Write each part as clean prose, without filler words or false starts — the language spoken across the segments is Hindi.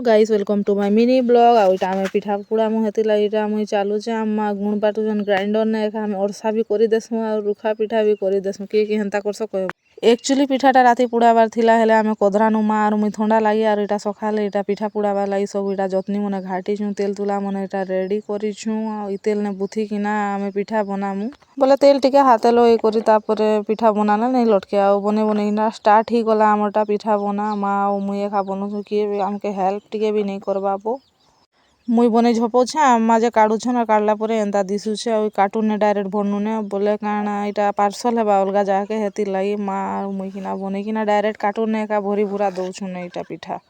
Guys welcome to my mini blog आउ इटा में पिठा पुड़ा मु हेतिला इटा मुई चालू छे अम्मा गुण बाटुजन ग्राइंडर ने एका हम ओरसा भी करी देसु आ रुखा पिठा भी करी देसु के हेंता करसो कह एक्चुअली पिठाटा राती पुड़ाबार थिला हेले आमे कोधरानु मा आर मुई थंडा लागि आर इटा सखाले इटा पिठा पुड़ाबार लागि सब इटा जतनी मने घाटी छु तेल तुला मने इटा रेडी करी छु आ इ तेल ने बुथी किना आमे पिठा बनामु बोले तेल टिके हाते लो ए करी तापरे पिठा बनाना नहीं लटके आ बने बने इना स्टार्ट ही गला हमरटा पिठा बना मा आ मुई एका बनउ किए हमके हेल्प टिके भी नहीं करबाबो मुई बने झपो छे अम्मा जे काडू छन काडला परे एंता दिसु छे आ कार्टून ने डायरेक्ट बननु ने बोले काना इटा पार्सल हेबा अलगा जाके हेती लागि मा मुई किना बने किना डायरेक्ट कार्टून ने एका भरी भूरा दउ छु ने इटा पिठा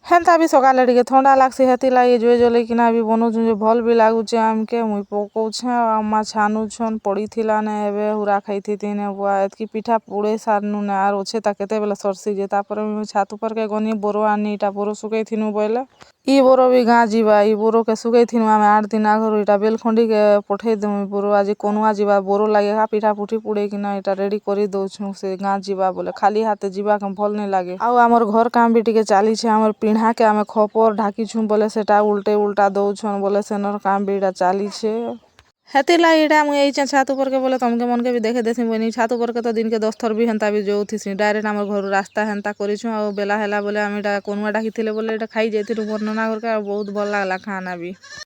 हेंता भी सकाले टिके ठंडा लागसी हेती लागि जोई जोले किना भी बनउ छु जे भल भी लागु छे हमके मुई पकउ छे अम्मा छानु छन पड़ी थिला ने एबे हुरा खाइथि तिने बुआ एतकी पिठा पुड़े सारनु ने आर ओछे ता केते बेला सरसी जे तापर मुई छात ऊपर के गनी बोरो आनी इटा बोरो सुकई थिनु बोले ई बोरो भी गाँ जीवा ई बोरो के सुकई थिनु आमे 8 दिन आगरो इटा बेलखंडी के पठे देमु बोरो आज कोनुआ जीवा बोरो लागे हा पिठा पुठी पुड़े किना इटा रेडी करी दउ छु से गाँ जीवा बोले खाली हाथे जीवा के भल नहीं लागे आउ हमर घर काम भी टिके चाली छे हमर पिढ़ा के आमे खपर ढाकी छु बोले सेटा उल्टे उल्टा दउ छन बोले सेनर काम भी इटा चाली छे हेती ला इटा मुई एई छात ऊपर के बोले तमके मन के भी देखे देसी बनी छात ऊपर के तो दिन के 10 थर भी हेंता भी जोउथिसी डायरेक्ट हमर घर रास्ता हेंता करी छु आ बेला हेला बोले हम इटा कोनुआ ढाकी थिले बोले इटा खाई जैथिरु वर्णना करके बहुत भल लागला खाना भी।